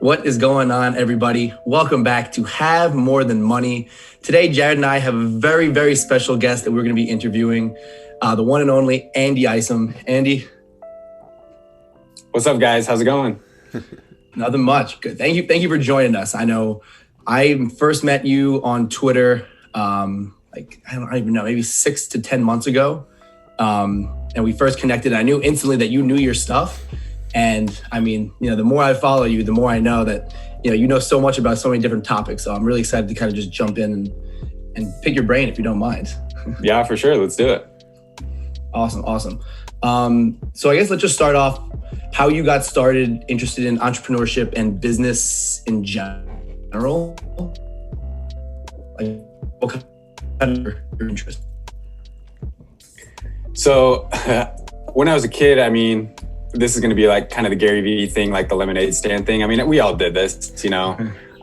What is going on, everybody? Welcome back to Have More Than Money. Today, Jared and I have a very, very special guest that we're going to be interviewing, the one and only Andy Isom. Andy. What's up, guys? How's it going? Nothing much. Good. Thank you for joining us. I know I first met you on Twitter, I don't even know, maybe 6 to 10 months ago. And we first connected. I knew instantly that you knew your stuff. And I mean, the more I follow you, the more I know that, you know so much about so many different topics. So I'm really excited to kind of just jump in and pick your brain if you don't mind. Yeah, for sure. Let's do it. Awesome. So I guess let's just start off how you got started interested in entrepreneurship and business in general. Like, what kind of your interest? So when I was a kid, I mean, this is going to be like kind of the Gary Vee thing, like the lemonade stand thing. I mean, we all did this,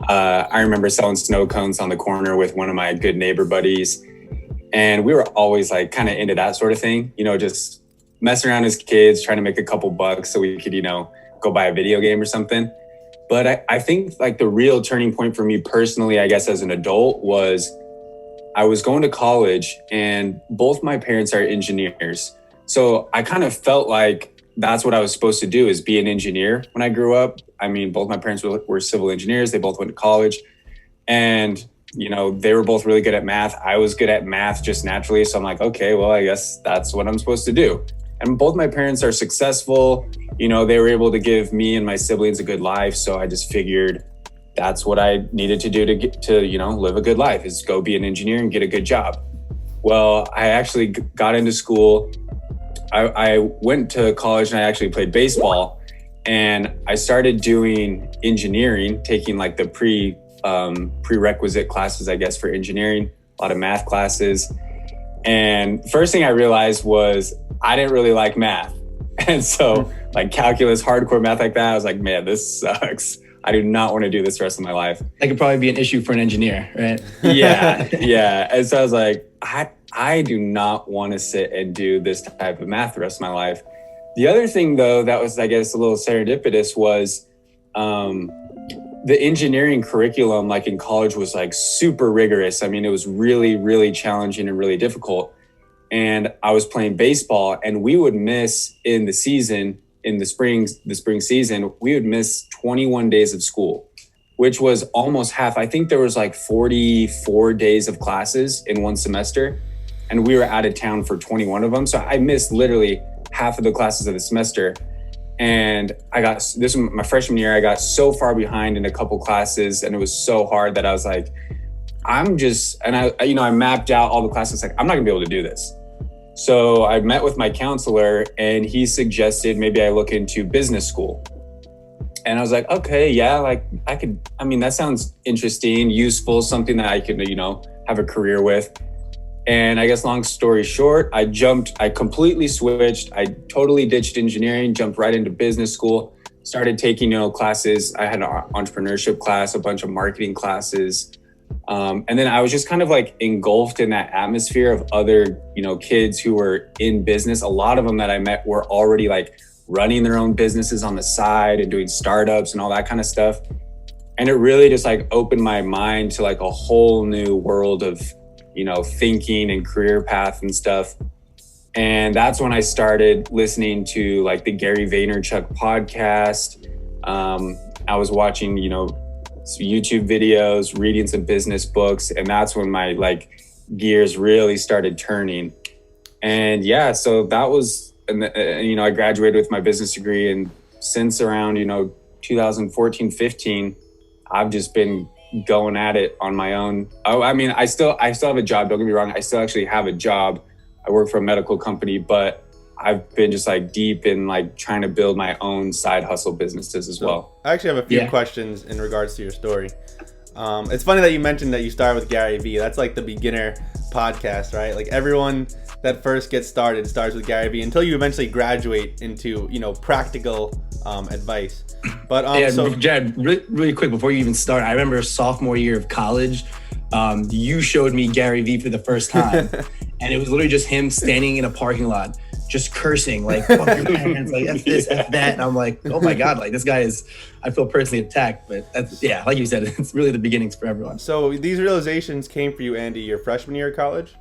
I remember selling snow cones on the corner with one of my good neighbor buddies. And we were always like kind of into that sort of thing, just messing around as kids, trying to make a couple bucks so we could, go buy a video game or something. But I think like the real turning point for me personally, I guess as an adult, was I was going to college and both my parents are engineers. So I kind of felt like that's what I was supposed to do, is be an engineer when I grew up. I mean, both my parents were civil engineers. They both went to college and, they were both really good at math. I was good at math just naturally. So I'm like, okay, well, I guess that's what I'm supposed to do. And both my parents are successful. They were able to give me and my siblings a good life. So I just figured that's what I needed to do to get to, live a good life, is go be an engineer and get a good job. Well, I actually got into school. I went to college and I actually played baseball, and I started doing engineering, taking like the prerequisite classes, I guess, for engineering, a lot of math classes. And first thing I realized was I didn't really like math. And so like calculus, hardcore math like that, I was like, man, this sucks. I do not want to do this the rest of my life. That could probably be an issue for an engineer, right? Yeah. And so I was like, I do not want to sit and do this type of math the rest of my life. The other thing, though, that was, I guess, a little serendipitous was the engineering curriculum, like in college, was like super rigorous. I mean, it was really, really challenging and really difficult. And I was playing baseball, and we would miss in the season, in the spring season, we would miss 21 days of school, which was almost half. I think there was like 44 days of classes in one semester, and we were out of town for 21 of them. So I missed literally half of the classes of the semester. And this was my freshman year. I got so far behind in a couple classes, and it was so hard that I was like, I mapped out all the classes. Like, I'm not gonna be able to do this. So I met with my counselor, and he suggested maybe I look into business school. And I was like, okay, yeah, like that sounds interesting, useful, something that I could, have a career with. And I guess long story short, I completely switched. I totally ditched engineering, jumped right into business school, started taking, classes. I had an entrepreneurship class, a bunch of marketing classes. And then I was just kind of like engulfed in that atmosphere of other, kids who were in business. A lot of them that I met were already like running their own businesses on the side and doing startups and all that kind of stuff. And it really just like opened my mind to like a whole new world of, thinking and career path and stuff. And that's when I started listening to like the Gary Vaynerchuk podcast. I was watching, YouTube videos, reading some business books. And that's when my like gears really started turning. And yeah, so that was, I graduated with my business degree, and since around, 2014, 15, I've just been going at it on my own. I mean, I still have a job. Don't get me wrong. I still actually have a job. I work for a medical company, but I've been just like deep in like trying to build my own side hustle businesses as well. I actually have a few questions in regards to your story. It's funny that you mentioned that you started with Gary Vee. That's like the beginner podcast, right? Like everyone that first gets started starts with Gary Vee until you eventually graduate into, practical advice. But so Jared, really quick before you even start, I remember sophomore year of college, you showed me Gary Vee for the first time, and it was literally just him standing in a parking lot just cursing, like, fuck your parents, like, F this, F that. And I'm like, oh my God, like, this guy is, I feel personally attacked. But that's, yeah, like you said, it's really the beginnings for everyone. So these realizations came for you, Andy, your freshman year of college?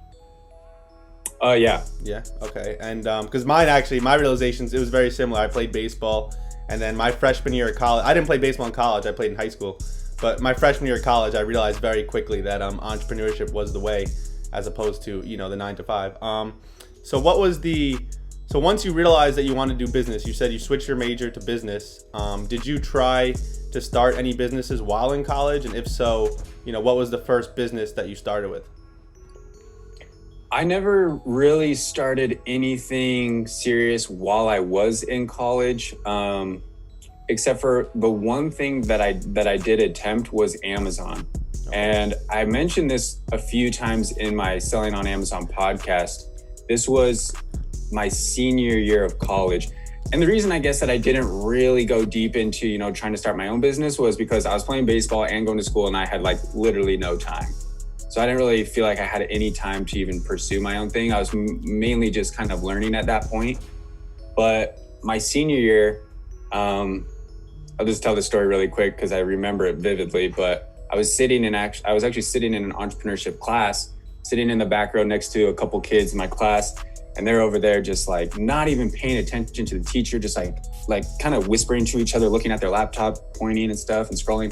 Yeah. Yeah, okay. And because mine actually, my realizations, it was very similar. I played baseball, and then my freshman year of college, I didn't play baseball in college, I played in high school. But my freshman year of college, I realized very quickly that entrepreneurship was the way, as opposed to, the 9 to 5. So once you realized that you wanted to do business, you said you switched your major to business. Did you try to start any businesses while in college? And if so, what was the first business that you started with? I never really started anything serious while I was in college, except for the one thing that I did attempt was Amazon. And I mentioned this a few times in my Selling on Amazon podcast. This was my senior year of college. And the reason I guess that I didn't really go deep into, trying to start my own business was because I was playing baseball and going to school and I had like literally no time. So I didn't really feel like I had any time to even pursue my own thing. I was mainly just kind of learning at that point. But my senior year, I'll just tell the story really quick because I remember it vividly. But I was actually sitting in an entrepreneurship class, sitting in the back row next to a couple kids in my class, and they're over there just like not even paying attention to the teacher, just like kind of whispering to each other, looking at their laptop, pointing and stuff and scrolling.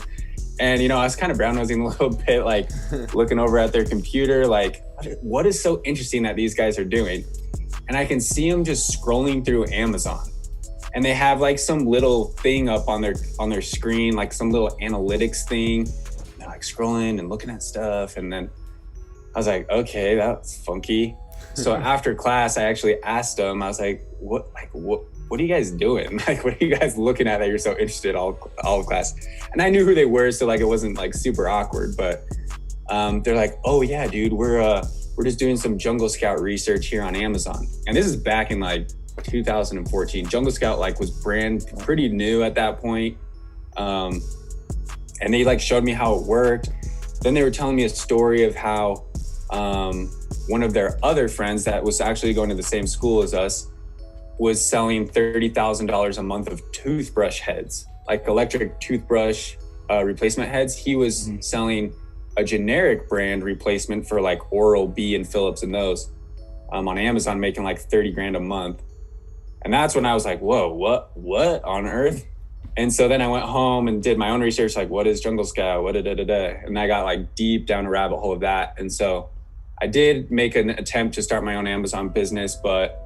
And, I was kind of brown-nosing a little bit, like looking over at their computer, like, what is so interesting that these guys are doing? And I can see them just scrolling through Amazon. And they have like some little thing up on their screen, like some little analytics thing. They're like scrolling and looking at stuff. And then I was like, okay, that's funky. So after class, I actually asked them, I was like, what are you guys doing? Like, what are you guys looking at that you're so interested all class? And I knew who they were, so like it wasn't like super awkward, but they're like, oh yeah, dude, we're just doing some Jungle Scout research here on Amazon. And this is back in like 2014. Jungle Scout like was pretty new at that point. And they like showed me how it worked. Then they were telling me a story of how one of their other friends that was actually going to the same school as us was selling $30,000 a month of toothbrush heads, like electric toothbrush replacement heads. He was selling a generic brand replacement for like Oral-B and Philips and those on Amazon, making like 30 grand a month. And that's when I was like, whoa, what on earth? And so then I went home and did my own research, like what is Jungle Scout, and I got like deep down a rabbit hole of that. And so I did make an attempt to start my own Amazon business, but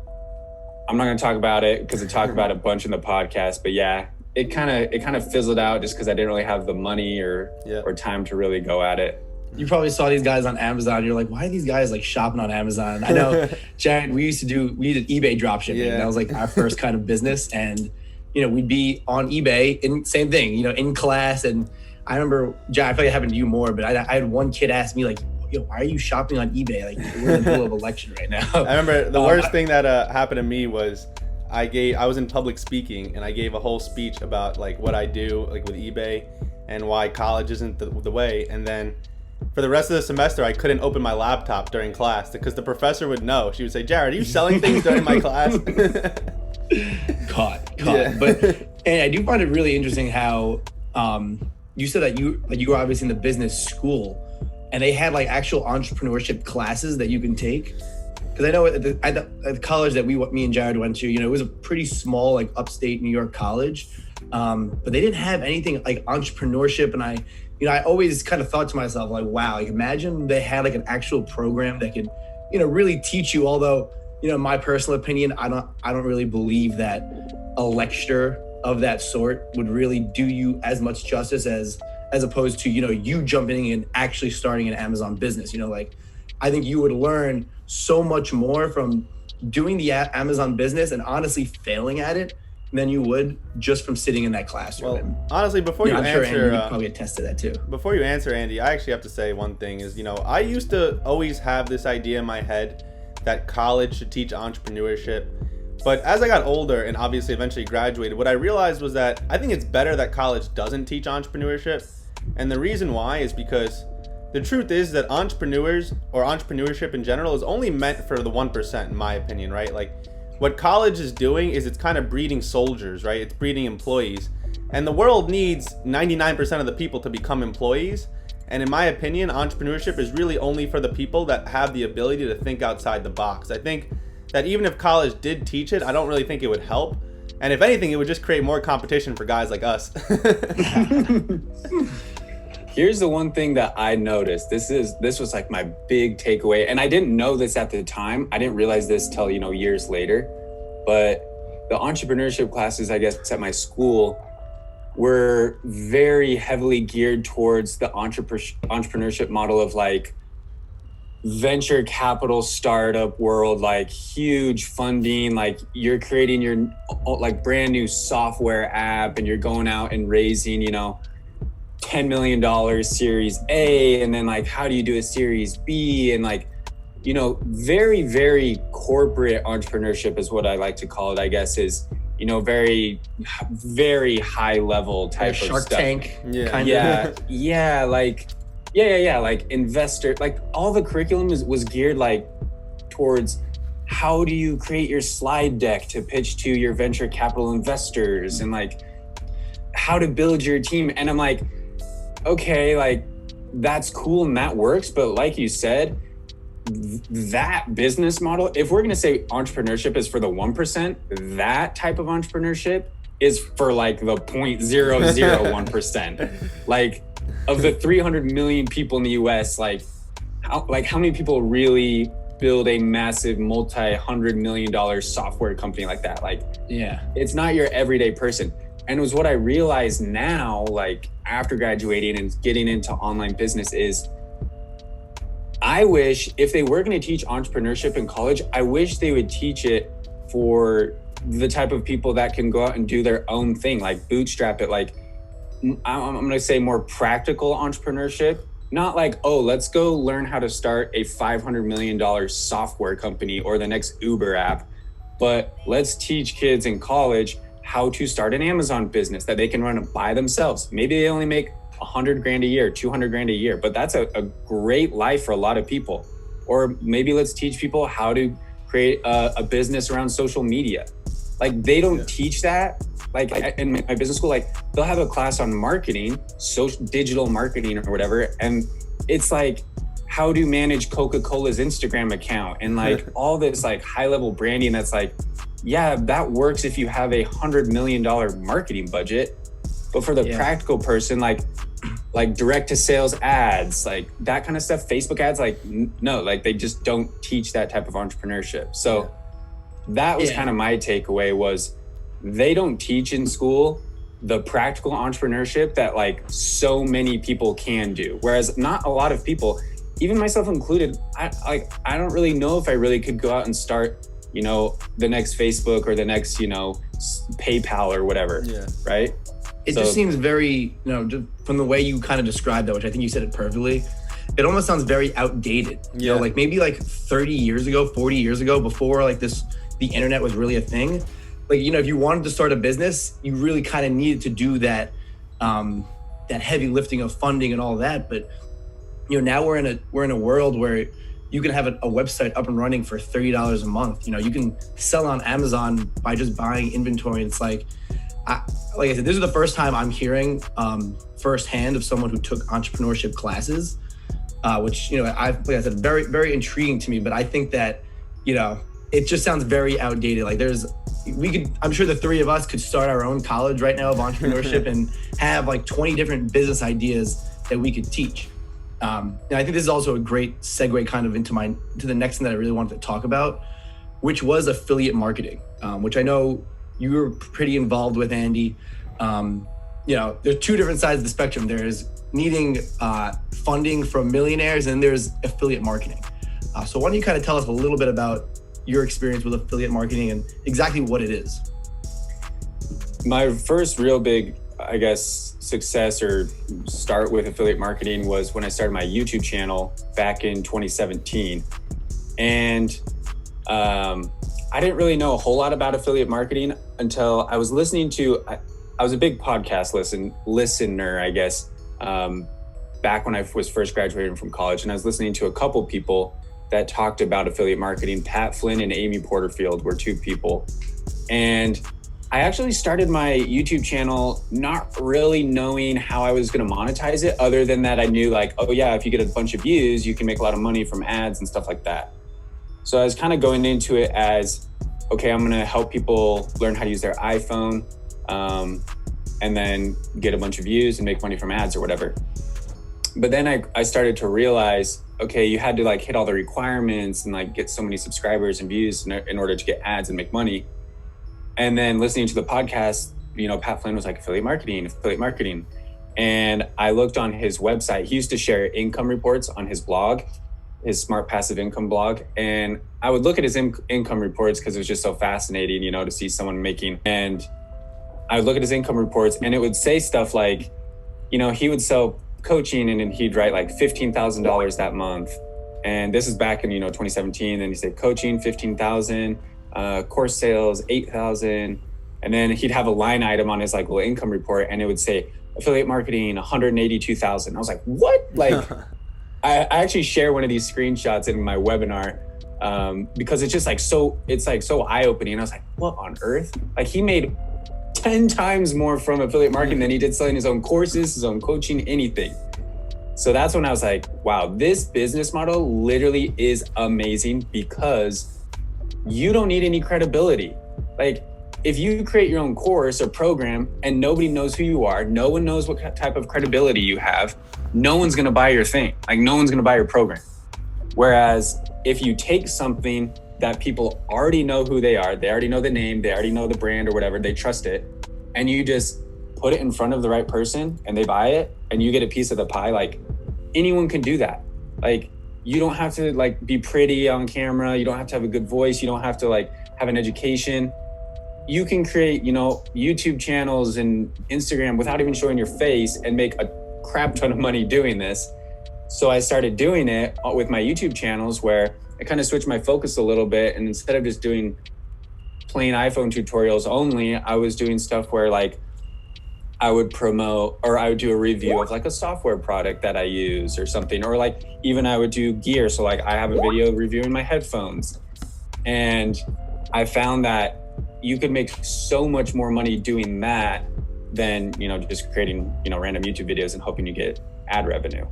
I'm not going to talk about it because I talk about it a bunch in the podcast. But yeah, it kind of fizzled out just because I didn't really have the money or time to really go at it. You probably saw these guys on Amazon. You're like, why are these guys like shopping on Amazon? I know, Jared, we did eBay dropshipping. Yeah. That was like our first kind of business. And, we'd be on eBay and same thing, in class. And I remember, Jared, I feel like it happened to you more, but I had one kid ask me like, yo, why are you shopping on eBay? Like, we're in the middle of election right now. I remember the worst thing that happened to me was I was in public speaking and I gave a whole speech about like what I do like with eBay and why college isn't the way. And then for the rest of the semester, I couldn't open my laptop during class because the professor would know. She would say, Jared, are you selling things during my class? Caught. Yeah. But and I do find it really interesting how you said that you were obviously in the business school and they had like actual entrepreneurship classes that you can take. Because I know at the college that me and Jared went to, it was a pretty small, like upstate New York college, but they didn't have anything like entrepreneurship. And I always kind of thought to myself, like, wow, like imagine they had like an actual program that could, really teach you. Although, in my personal opinion, I don't really believe that a lecture of that sort would really do you as much justice as opposed to, you jumping in and actually starting an Amazon business. Like I think you would learn so much more from doing the Amazon business and honestly failing at it than you would just from sitting in that classroom. Well, honestly, before you I'm answer, sure Andy probably attest to that too. Before you answer, Andy, I actually have to say one thing is, I used to always have this idea in my head that college should teach entrepreneurship. But as I got older and obviously eventually graduated, what I realized was that I think it's better that college doesn't teach entrepreneurship. And the reason why is because the truth is that entrepreneurs or entrepreneurship in general is only meant for the 1%, in my opinion, right? Like what college is doing is it's kind of breeding soldiers, right? It's breeding employees. And the world needs 99% of the people to become employees. And in my opinion, entrepreneurship is really only for the people that have the ability to think outside the box. I think that even if college did teach it, I don't really think it would help. And if anything, it would just create more competition for guys like us. Here's the one thing that I noticed. This was like my big takeaway, and I didn't know this at the time. I didn't realize this till years later. But the entrepreneurship classes, I guess, at my school were very heavily geared towards the entrepreneurship model of like venture capital startup world, like huge funding, like you're creating your like brand new software app and you're going out and raising, $10 million Series A, and then like how do you do a Series B, and like very, very corporate entrepreneurship is what I like to call it, I guess, is very, very high level type of Shark stuff. Tank. Yeah, like investor, like all the curriculum was geared like towards how do you create your slide deck to pitch to your venture capital investors, and like how to build your team. And I'm like, okay, like that's cool and that works, but like you said, that business model, if we're going to say entrepreneurship is for the 1%, that type of entrepreneurship is for like the 0.001%. Like of the 300 million people in the US, like how many people really build a massive multi-$100 million software company like that? Like, yeah, it's not your everyday person. And it was what I realized now, like after graduating and getting into online business, is I wish if they were going to teach entrepreneurship in college, I wish they would teach it for the type of people that can go out and do their own thing, like bootstrap it. Like I'm going to say more practical entrepreneurship, not like, oh, let's go learn how to start a $500 million software company or the next Uber app. But let's teach kids in college how to start an Amazon business that they can run by themselves. Maybe they only make $100,000 a year, $200,000 a year, but that's a great life for a lot of people. Or maybe let's teach people how to create a business around social media. Like they don't teach that. Like in my business school, like they'll have a class on marketing, social digital marketing or whatever. And it's like how to manage Coca-Cola's Instagram account and like all this like high level branding. That's like, yeah, that works if you have $100 million marketing budget. But for the practical person, like direct to sales ads, like that kind of stuff, Facebook ads, like no, like they just don't teach that type of entrepreneurship. So that was kind of my takeaway, was they don't teach in school the practical entrepreneurship that like so many people can do. Whereas not a lot of people, even myself included, I don't really know if I really could go out and start, the next Facebook or the next, PayPal or whatever. Yeah. Right. It just seems very, just from the way you kind of described that, which I think you said it perfectly, it almost sounds very outdated. Yeah. Like maybe like 30 years ago, 40 years ago, before like the internet was really a thing. Like, if you wanted to start a business, you really kind of needed to do that, that heavy lifting of funding and all that. But, now we're in a world where you can have a website up and running for $30 a month. You can sell on Amazon by just buying inventory. It's like I said, this is the first time I'm hearing firsthand of someone who took entrepreneurship classes, which, like I said, very, very intriguing to me. But I think that, it just sounds very outdated. Like I'm sure the three of us could start our own college right now of entrepreneurship and have like 20 different business ideas that we could teach. And I think this is also a great segue kind of into the next thing that I really wanted to talk about, which was affiliate marketing, which I know you were pretty involved with, Andy. There's two different sides of the spectrum. There's needing funding from millionaires, and there's affiliate marketing. So why don't you kind of tell us a little bit about your experience with affiliate marketing and exactly what it is? My first real big, I guess, success or start with affiliate marketing was when I started my YouTube channel back in 2017. And I didn't really know a whole lot about affiliate marketing until I was listening to, I was a big podcast listener, I guess, back when I was first graduating from college. And I was listening to a couple people that talked about affiliate marketing. Pat Flynn and Amy Porterfield were two people. And I actually started my YouTube channel not really knowing how I was going to monetize it, other than that I knew like, oh yeah, if you get a bunch of views, you can make a lot of money from ads and stuff like that. So I was kind of going into it as, okay, I'm going to help people learn how to use their iPhone, and then get a bunch of views and make money from ads or whatever. But then I started to realize, okay, you had to like hit all the requirements and like get so many subscribers and views in order to get ads and make money. And then listening to the podcast, you know, Pat Flynn was like affiliate marketing. And I looked on his website. He used to share income reports on his blog, his Smart Passive Income blog. And I would look at his income reports because it was just so fascinating, you know, to see someone making. And I would look at his income reports and it would say stuff like, you know, he would sell coaching and then he'd write like $15,000 that month. And this is back in, you know, 2017. And he said coaching, 15,000, course sales, 8,000. And then he'd have a line item on his like little income report and it would say affiliate marketing, 182,000. I was like, what? Like, I actually share one of these screenshots in my webinar because it's just like, it's so eye-opening. And I was like, what on earth? Like he made 10 times more from affiliate marketing than he did selling his own courses, his own coaching, anything. So that's when I was like, wow, this business model literally is amazing because you don't need any credibility. Like if you create your own course or program and nobody knows who you are, no one knows what type of credibility you have, no one's gonna buy your thing. Like no one's gonna buy your program. Whereas if you take something that people already know who they are, they already know the name, they already know the brand or whatever, they trust it, and you just put it in front of the right person and they buy it and you get a piece of the pie, like anyone can do that. Like you don't have to like be pretty on camera, you don't have to have a good voice, you don't have to like have an education. You can create, you know, YouTube channels and Instagram without even showing your face and make a crap ton of money doing this. So I started doing it with my YouTube channels where I kind of switched my focus a little bit. And instead of just doing plain iPhone tutorials only, I was doing stuff where like I would promote or I would do a review of like a software product that I use or something, or like even I would do gear. So like I have a video reviewing my headphones, and I found that you could make so much more money doing that than, you know, just creating, you know, random YouTube videos and hoping you get ad revenue.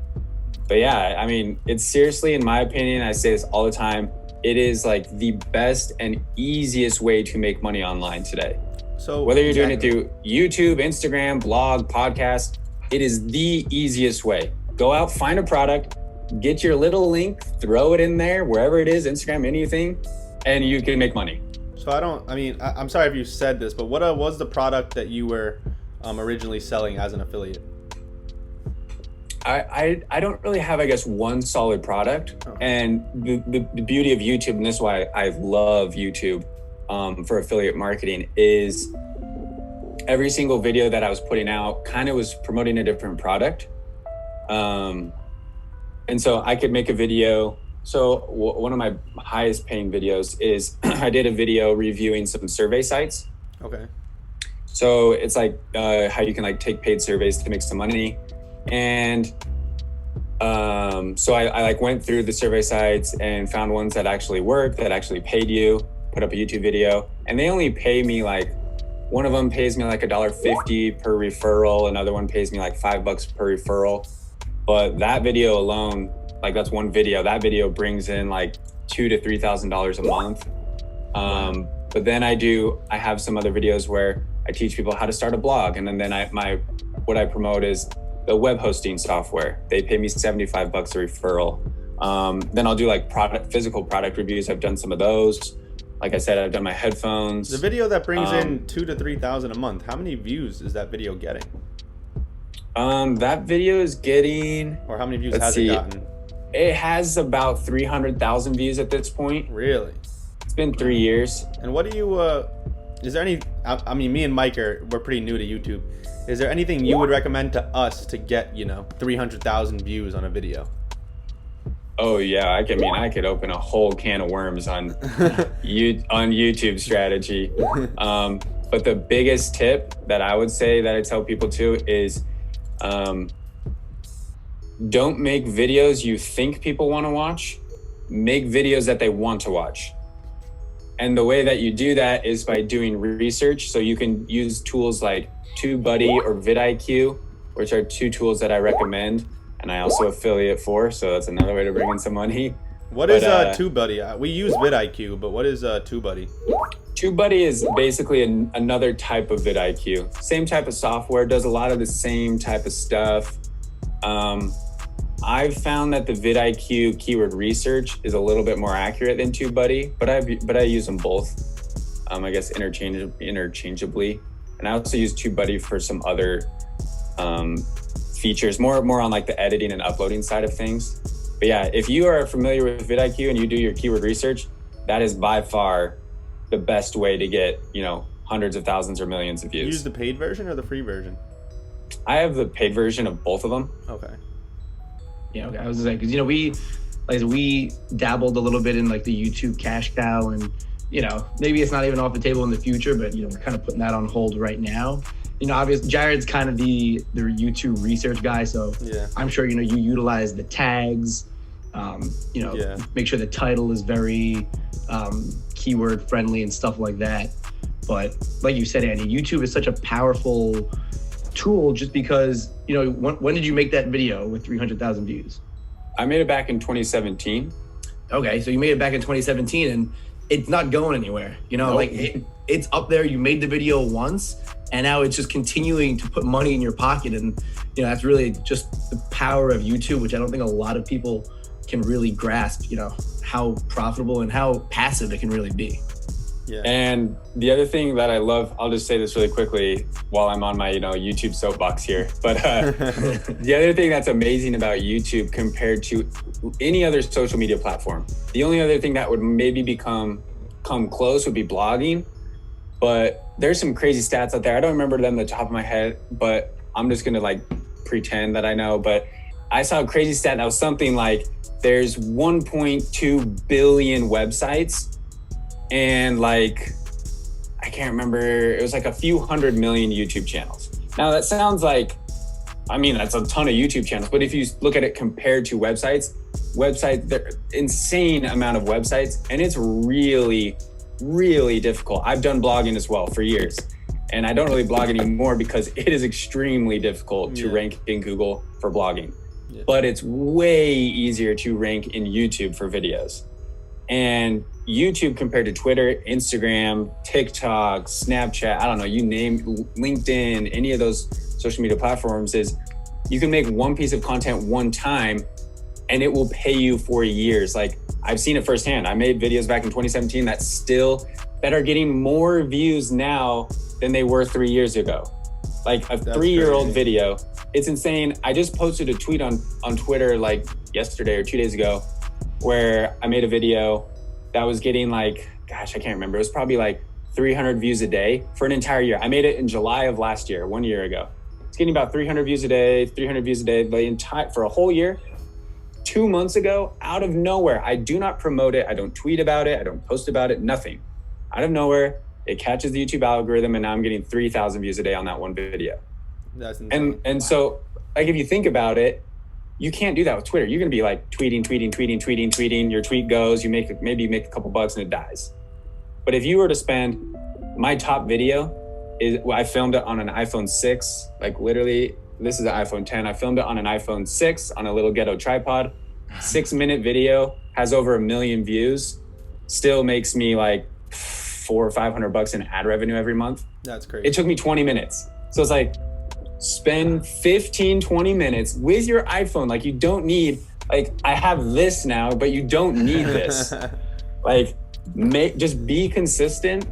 But yeah, I mean, it's seriously, in my opinion, I say this all the time, it is like the best and easiest way to make money online today. So whether you're doing it through YouTube, Instagram, blog, podcast, it is the easiest way. Go out, find a product, get your little link, throw it in there, wherever it is, Instagram, anything, and you can make money. So I'm sorry if you said this, but what was the product that you were originally selling as an affiliate? I don't really have, I guess, one solid product. Oh. And the beauty of YouTube, and this is why I love YouTube for affiliate marketing, is every single video that I was putting out kind of was promoting a different product. And so I could make a video. So one of my highest paying videos is I did a video reviewing some survey sites. Okay. So it's like how you can like take paid surveys to make some money. And so I like went through the survey sites and found ones that actually work, that actually paid you, put up a YouTube video, and they only pay me like, one of them pays me like $1.50 per referral. Another one pays me like $5 per referral. But that video alone, like that's one video, that video brings in like $2,000 to $3,000 a month. But then I have some other videos where I teach people how to start a blog. And then what I promote is the web hosting software. They pay me $75 a referral. Then I'll do like physical product reviews. I've done some of those. Like I said, I've done my headphones. The video that brings in $2,000 to $3,000 a month, how many views is that video getting? That video is getting, or how many views has it gotten? It has about 300,000 views at this point. Really? It's been 3 years. And what do you, is there any, I mean, me and Mike we're pretty new to YouTube. Is there anything you would recommend to us to get, 300,000 views on a video? Oh yeah, I could open a whole can of worms on YouTube strategy. But the biggest tip that I would say that I tell people too is, don't make videos you think people want to watch. make videos that they want to watch. And the way that you do that is by doing research. So you can use tools like TubeBuddy or vidIQ, which are two tools that I recommend. And I also affiliate for, so that's another way to bring in some money. What is TubeBuddy? We use vidIQ, but what is TubeBuddy? TubeBuddy is basically another type of vidIQ. Same type of software, does a lot of the same type of stuff. I've found that the vidIQ keyword research is a little bit more accurate than TubeBuddy, but I use them both, I guess interchangeably. And I also use TubeBuddy for some other features, more on like the editing and uploading side of things. But yeah, if you are familiar with vidIQ and you do your keyword research, that is by far the best way to get, hundreds of thousands or millions of views. You use the paid version or the free version? I have the paid version of both of them. Okay. Yeah, okay. I was just saying, because we dabbled a little bit in like the YouTube cash cow, and maybe it's not even off the table in the future, but we're kind of putting that on hold right now. Obviously Jared's kind of the YouTube research guy, so yeah. I'm sure you utilize the tags, make sure the title is very keyword friendly and stuff like that. But like you said, Andy, YouTube is such a powerful tool just because, when did you make that video with 300,000 views? I made it back in 2017. Okay, so you made it back in 2017 and it's not going anywhere. Nope. It's up there. You made the video once and now it's just continuing to put money in your pocket. And, that's really just the power of YouTube, which I don't think a lot of people can really grasp, how profitable and how passive it can really be. Yeah. And the other thing that I love, I'll just say this really quickly while I'm on my, YouTube soapbox here. But the other thing that's amazing about YouTube compared to any other social media platform, the only other thing that would maybe come close would be blogging. But there's some crazy stats out there. I don't remember them at the top of my head, but I'm just gonna pretend that I know. But I saw a crazy stat that was something like there's 1.2 billion websites. And I can't remember, it was a few 100 million YouTube channels. Now that sounds that's a ton of YouTube channels, but if you look at it compared to websites, they're insane amount of websites, and it's really, really difficult. I've done blogging as well for years, and I don't really blog anymore because it is extremely difficult to rank in Google for blogging, but it's way easier to rank in YouTube for videos. And YouTube compared to Twitter, Instagram, TikTok, Snapchat, I don't know, you name LinkedIn, any of those social media platforms, is you can make one piece of content one time and it will pay you for years. I've seen it firsthand. I made videos back in 2017 that are getting more views now than they were 3 years ago. A 3-year-old video. It's insane. I just posted a tweet on Twitter yesterday or 2 days ago where I made a video that was getting I can't remember. It was probably 300 views a day for an entire year. I made it in July of last year, 1 year ago. It's getting about 300 views a day for a whole year. 2 months ago, out of nowhere, I do not promote it. I don't tweet about it. I don't post about it, nothing. Out of nowhere, it catches the YouTube algorithm, and now I'm getting 3,000 views a day on that one video. That's insane. And so if you think about it, you can't do that with Twitter. You're going to be tweeting. Your tweet goes, maybe you make a couple bucks and it dies. But if you were to spend, my top video I filmed it on an iPhone 6, literally, this is an iPhone 10. I filmed it on an iPhone 6 on a little ghetto tripod. 6-minute video, has over 1 million views, still makes me $400 or $500 in ad revenue every month. That's crazy. It took me 20 minutes. So it's spend 15, 20 minutes with your iPhone. You don't need, I have this now, but you don't need this. Just be consistent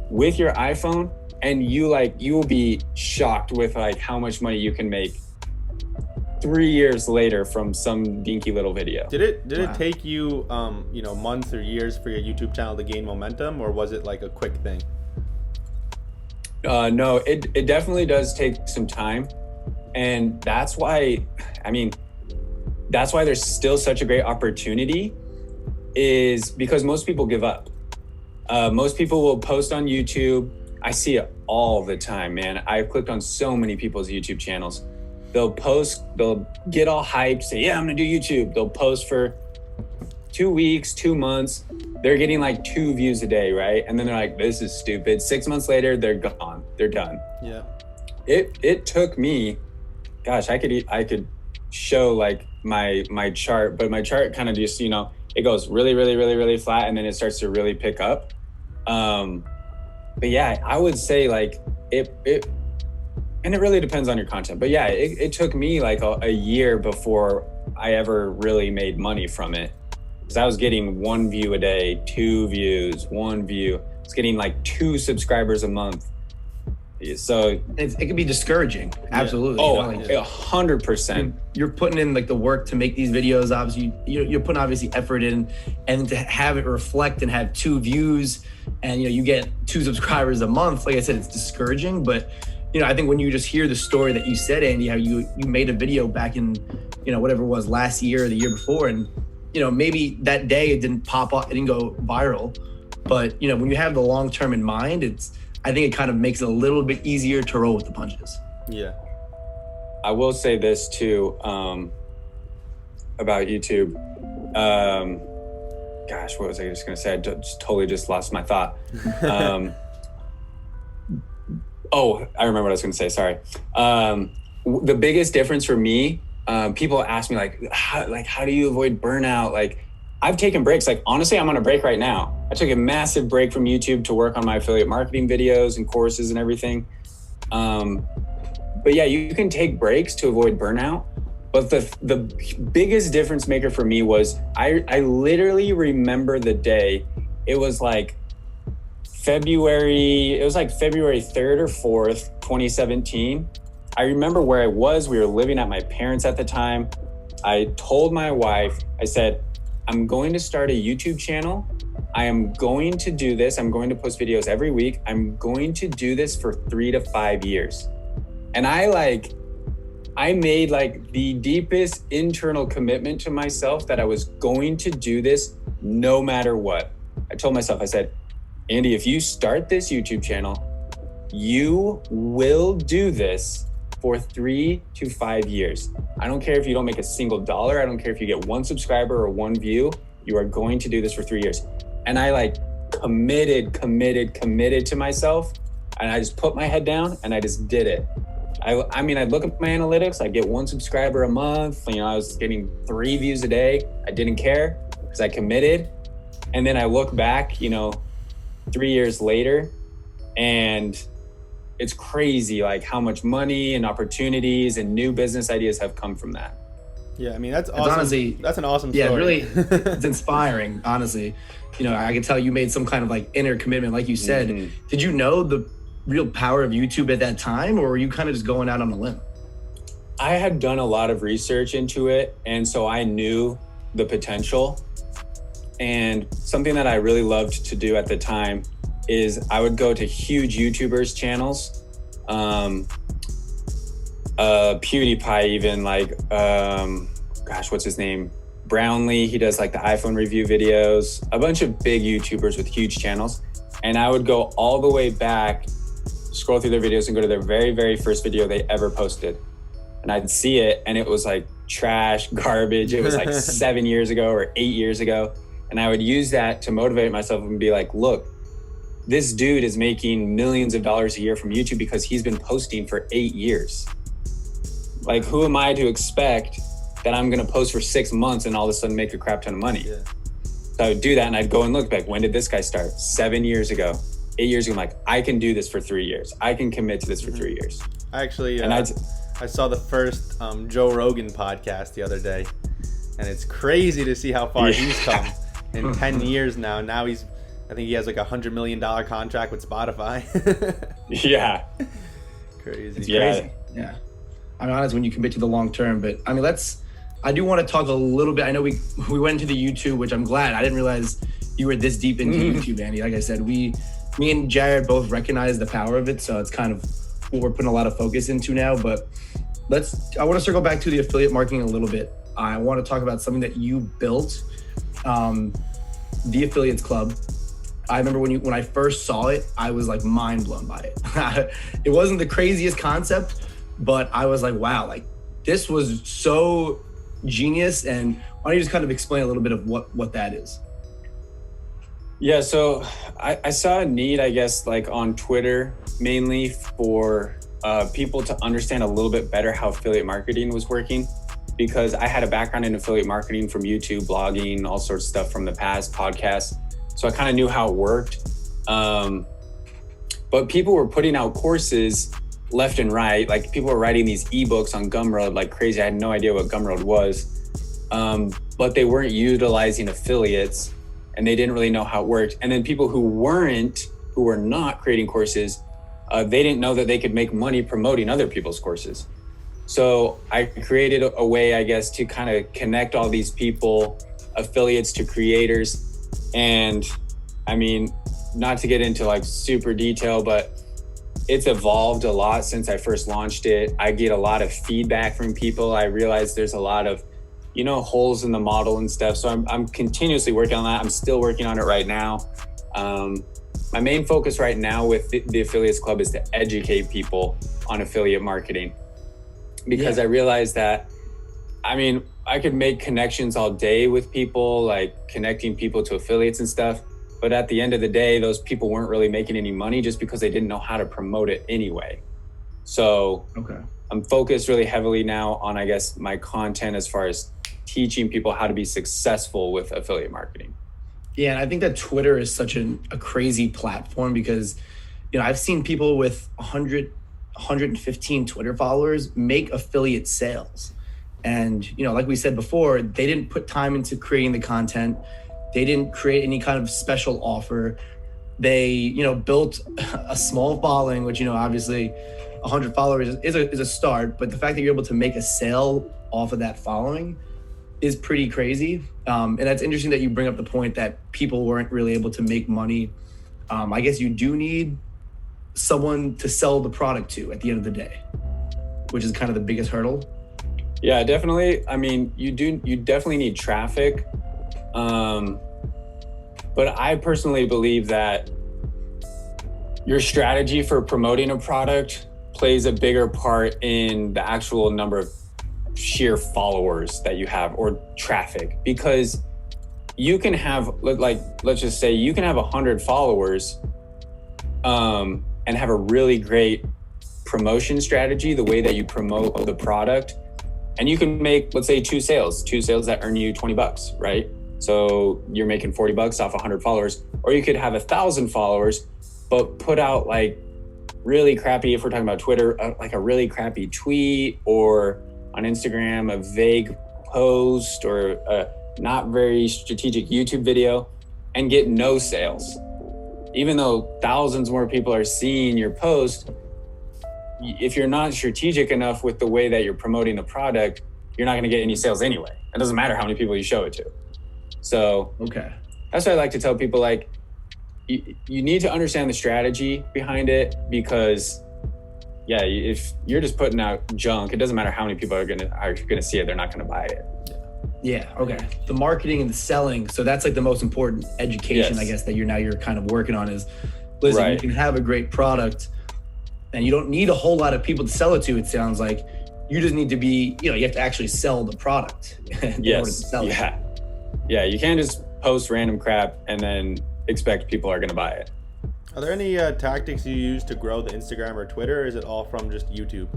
with your iPhone, and you will be shocked with how much money you can make 3 years later from some dinky little video. Did it take you months or years for your YouTube channel to gain momentum, or was it a quick thing? No, it definitely does take some time. And that's why there's still such a great opportunity, is because most people give up. Most people will post on YouTube. I see it all the time, man. I've clicked on so many people's YouTube channels. They'll post, they'll get all hyped, say, yeah, I'm gonna do YouTube. They'll post for weeks, 2 months, they're getting like 2 views a day, right? And then they're like, this is stupid. 6 months later, they're gone. They're done. Yeah. It took me, gosh, I could show like my chart, but my chart kind of just, you know, it goes really, really, really, really flat, and then it starts to really pick up. But yeah, I would say like it and it really depends on your content. But yeah, it took me like a year before I ever really made money from it. Because I was getting 1 view a day, 2 views, 1 view. I was getting like 2 subscribers a month. So it can be discouraging. Absolutely. Oh, you know, like, 100%. You're putting in like the work to make these videos. Obviously, you're putting obviously effort in, and to have it reflect and have 2 views, and you know you get 2 subscribers a month. Like I said, it's discouraging. But you know, I think when you just hear the story that you said, Andy, how you made a video back in, you know, whatever it was, last year or the year before, and you know maybe that day it didn't pop up, it didn't go viral, but you know when you have the long term in mind, I think it kind of makes it a little bit easier to roll with the punches. Yeah. I will say this too, about YouTube. Gosh, what was I just gonna say? I totally lost my thought. Oh, I remember what I was gonna say, sorry. The biggest difference for me, people ask me like, how do you avoid burnout? Like, I've taken breaks. Like, honestly, I'm on a break right now. I took a massive break from YouTube to work on my affiliate marketing videos and courses and everything. But yeah, you can take breaks to avoid burnout. But the biggest difference maker for me was I literally remember the day. It was like February 3rd or 4th, 2017. I remember where I was. We were living at my parents' at the time. I told my wife, I said, I'm going to start a YouTube channel. I am going to do this. I'm going to post videos every week. I'm going to do this for 3 to 5 years. And I made like the deepest internal commitment to myself that I was going to do this no matter what. I told myself, I said, Andy, if you start this YouTube channel, you will do this for 3 to 5 years. I don't care if you don't make a single dollar. I don't care if you get 1 subscriber or 1 view. You are going to do this for 3 years. And I like committed to myself. And I just put my head down and I just did it. I mean, I'd look at my analytics. I'd get 1 subscriber a month. You know, I was getting 3 views a day. I didn't care because I committed. And then I look back, you know, 3 years later, and it's crazy like how much money and opportunities and new business ideas have come from that. Yeah, I mean, that's awesome. Honestly, that's an awesome story. Yeah, really, it's inspiring, honestly. You know, I can tell you made some kind of like inner commitment, like you said. Mm-hmm. Did you know the real power of YouTube at that time, or were you kind of just going out on a limb? I had done a lot of research into it, and so I knew the potential. And something that I really loved to do at the time is I would go to huge YouTubers channels, PewDiePie even, like, gosh, what's his name? Brownlee, he does like the iPhone review videos, a bunch of big YouTubers with huge channels. And I would go all the way back, scroll through their videos and go to their very, very first video they ever posted. And I'd see it and it was like trash, garbage. It was like 7 years ago or 8 years ago. And I would use that to motivate myself and be like, look, this dude is making millions of dollars a year from YouTube because he's been posting for 8 years. Like, who am I to expect that I'm gonna post for 6 months and all of a sudden make a crap ton of money? Yeah. So I would do that and I'd go and look back. When did this guy start? 7 years ago, 8 years ago. I'm like, I can do this for 3 years. I can commit to this for 3 years. I actually, I saw the first Joe Rogan podcast the other day, and it's crazy to see how far he's come in 10 years now. Now I think he has like $100 million contract with Spotify. Yeah. Crazy. It's crazy. Yeah. I'm honest when you commit to the long term, but I mean, I do want to talk a little bit. I know we went into the YouTube, which I'm glad. I didn't realize you were this deep into YouTube, Andy. Like I said, me and Jared both recognize the power of it. So it's kind of what we're putting a lot of focus into now, but I want to circle back to the affiliate marketing a little bit. I want to talk about something that you built, the Affiliates Club. I remember when I first saw it, I was like mind blown by it. It wasn't the craziest concept, but I was like, wow, like this was so Genius, and why don't you just kind of explain a little bit of what that is? Yeah, so I saw a need, I guess, like on Twitter, mainly for people to understand a little bit better how affiliate marketing was working, because I had a background in affiliate marketing from YouTube, blogging, all sorts of stuff from the past, podcasts. So I kind of knew how it worked. But people were putting out courses left and right. Like people were writing these ebooks on Gumroad like crazy. I had no idea what Gumroad was, but they weren't utilizing affiliates, and they didn't really know how it worked. And then people who were not creating courses, they didn't know that they could make money promoting other people's courses. So I created a way, I guess, to kind of connect all these people, affiliates to creators. And I mean, not to get into like super detail, but it's evolved a lot since I first launched it. I get a lot of feedback from people. I realize there's a lot of, holes in the model and stuff. So I'm continuously working on that. I'm still working on it right now. My main focus right now with the Affiliates Club is to educate people on affiliate marketing, because I realized that, I could make connections all day with people, like connecting people to affiliates and stuff. But at the end of the day, those people weren't really making any money just because they didn't know how to promote it anyway. So I'm focused really heavily now on, I guess, my content as far as teaching people how to be successful with affiliate marketing. Yeah, and I think that Twitter is such a crazy platform because, I've seen people with 100, 115 Twitter followers make affiliate sales. And, like we said before, they didn't put time into creating the content. They didn't create any kind of special offer. They, built a small following, which, obviously 100 followers is a start, but the fact that you're able to make a sale off of that following is pretty crazy. And that's interesting that you bring up the point that people weren't really able to make money. I guess you do need someone to sell the product to at the end of the day, which is kind of the biggest hurdle. Yeah, definitely. You definitely need traffic. But I personally believe that your strategy for promoting a product plays a bigger part in the actual number of sheer followers that you have or traffic, because you can have, like, let's just say you can have 100 followers and have a really great promotion strategy, the way that you promote the product, and you can make, let's say, two sales that earn you $20, right? So you're making $40 off 100 followers. Or you could have 1,000 followers, but put out like really crappy, if we're talking about Twitter, like a really crappy tweet, or on Instagram, a vague post, or a not very strategic YouTube video, and get no sales. Even though thousands more people are seeing your post, if you're not strategic enough with the way that you're promoting the product, you're not going to get any sales anyway. It doesn't matter how many people you show it to. So that's what I like to tell people, like, you need to understand the strategy behind it, because if you're just putting out junk, it doesn't matter how many people are gonna see it, they're not gonna buy it. The marketing and the selling, so that's like the most important education, I guess, that you're kind of working on is, listen, you can have a great product and you don't need a whole lot of people to sell it to. It sounds like you just need to be, you have to actually sell the product in order to sell it. Yeah, you can't just post random crap and then expect people are going to buy it. Are there any tactics you use to grow the Instagram or Twitter, or is it all from just YouTube?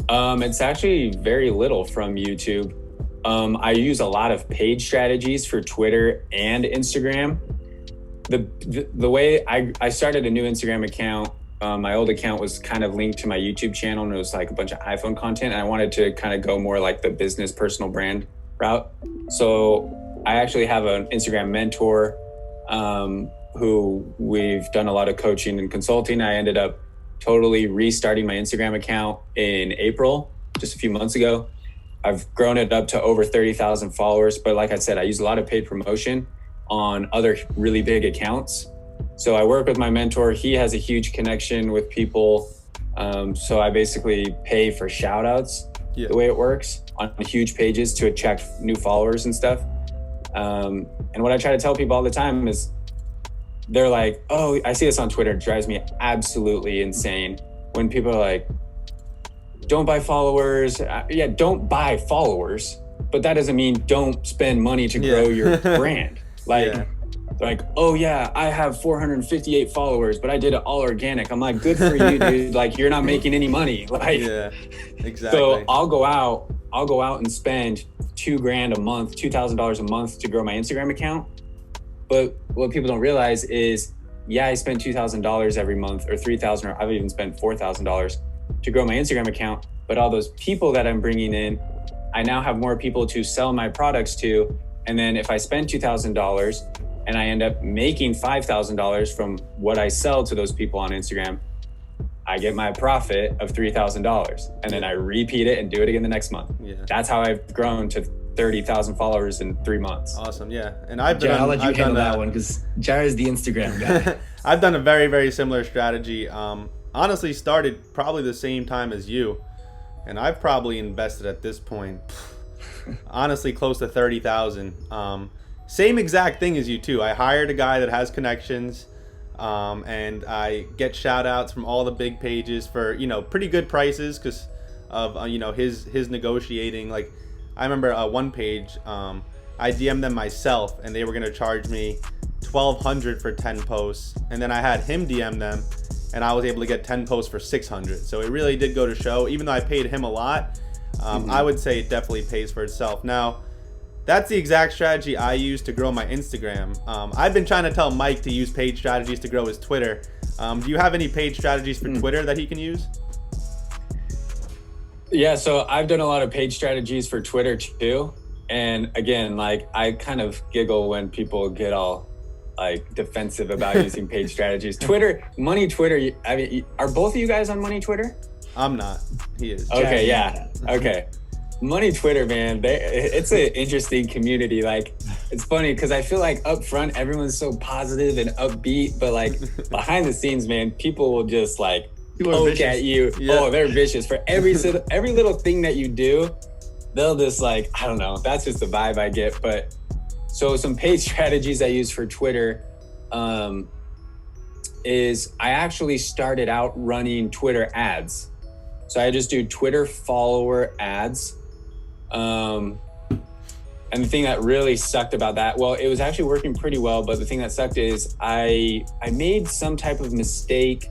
It's actually very little from YouTube. I use a lot of page strategies for Twitter and Instagram. The way I started a new Instagram account, my old account was kind of linked to my YouTube channel, and it was like a bunch of iPhone content, and I wanted to kind of go more like the business personal brand route. So I actually have an Instagram mentor who we've done a lot of coaching and consulting. I ended up totally restarting my Instagram account in April, just a few months ago. I've grown it up to over 30,000 followers. But like I said, I use a lot of paid promotion on other really big accounts. So I work with my mentor. He has a huge connection with people. So I basically pay for shout outs, the way it works, on huge pages to attract new followers and stuff. And what I try to tell people all the time is, they're like, oh, I see this on Twitter. It drives me absolutely insane when people are like, don't buy followers. Yeah, don't buy followers, but that doesn't mean don't spend money to grow your brand. Like, oh yeah, I have 458 followers, but I did it all organic. I'm like, good for you, dude. Like, you're not making any money. Like, yeah, exactly. So I'll go out and spend $2,000 a month, $2,000 a month to grow my Instagram account. But what people don't realize is, yeah, I spend $2,000 every month, or $3,000, or I've even spent $4,000 to grow my Instagram account. But all those people that I'm bringing in, I now have more people to sell my products to. And then if I spend $2,000 and I end up making $5,000 from what I sell to those people on Instagram, I get my profit of $3,000, and then I repeat it and do it again the next month. Yeah. That's how I've grown to 30,000 followers in 3 months. Awesome. Yeah. And I'll let you handle that one, because Jared's the Instagram guy. I've done a very, very similar strategy. Honestly, started probably the same time as you, and I've probably invested at this point, honestly, close to 30,000. Same exact thing as you too. I hired a guy that has connections, and I get shout outs from all the big pages for, you know, pretty good prices because of, you know, his negotiating. Like, I remember one page, I DM'd them myself and they were going to charge me $1,200 for 10 posts. And then I had him DM them and I was able to get 10 posts for $600. So it really did go to show, even though I paid him a lot, I would say it definitely pays for itself. Now, that's the exact strategy I use to grow my Instagram. I've been trying to tell Mike to use paid strategies to grow his Twitter. Do you have any paid strategies for Twitter that he can use? Yeah, so I've done a lot of paid strategies for Twitter too. And again, like, I kind of giggle when people get all like defensive about using paid strategies. Money Twitter, I mean, are both of you guys on Money Twitter? I'm not. He is. Okay, yeah. Okay. Money Twitter, man, it's an interesting community. Like, it's funny because I feel like up front, everyone's so positive and upbeat, but like behind the scenes, man, people will just like poke at you. Yeah. Oh, they're vicious. For every little thing that you do, they'll just like, I don't know. That's just the vibe I get. But so some paid strategies I use for Twitter is I actually started out running Twitter ads. So I just do Twitter follower ads. And the thing that really sucked about that, well, it was actually working pretty well, but the thing that sucked is I made some type of mistake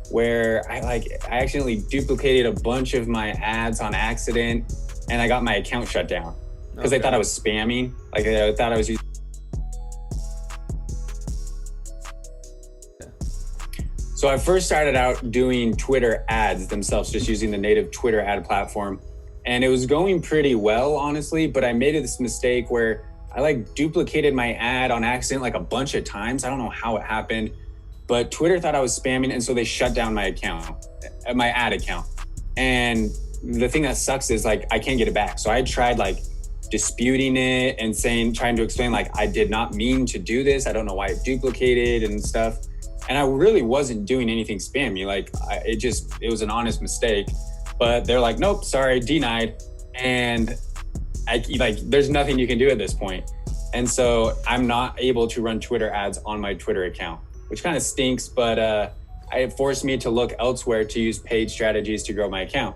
where I accidentally duplicated a bunch of my ads on accident, and I got my account shut down because they thought I was spamming. Like, I thought I was using. So I first started out doing Twitter ads themselves, just using the native Twitter ad platform. And it was going pretty well, honestly, but I made this mistake where I like duplicated my ad on accident like a bunch of times. I don't know how it happened, but Twitter thought I was spamming, and so they shut down my account, my ad account. And the thing that sucks is like I can't get it back. So I tried like disputing it and trying to explain like I did not mean to do this. I don't know why it duplicated and stuff. And I really wasn't doing anything spammy. Like it was an honest mistake. But they're like, nope, sorry, denied. And there's nothing you can do at this point. And so I'm not able to run Twitter ads on my Twitter account, which kind of stinks, but it forced me to look elsewhere to use paid strategies to grow my account.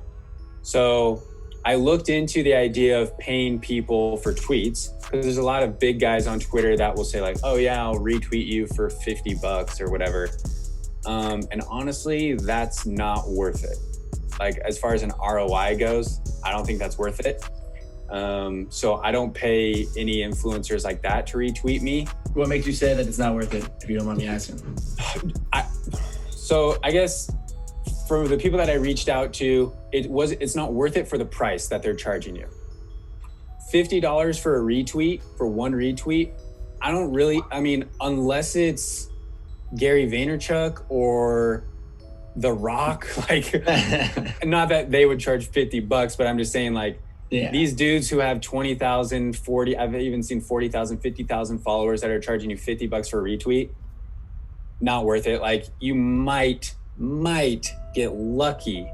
So I looked into the idea of paying people for tweets, because there's a lot of big guys on Twitter that will say like, oh yeah, I'll retweet you for $50 or whatever. And honestly, that's not worth it. Like, as far as an ROI goes, I don't think that's worth it. So I don't pay any influencers like that to retweet me. What makes you say that it's not worth it, if you don't mind me asking? So I guess for the people that I reached out to, it's not worth it for the price that they're charging you. $50 for a retweet, for one retweet, unless it's Gary Vaynerchuk or The Rock, like, not that they would charge $50, but I'm just saying, like, these dudes who have 20,000, 40, I've even seen 40,000, 50,000 followers that are charging you $50 for a retweet, not worth it. Like, you might get lucky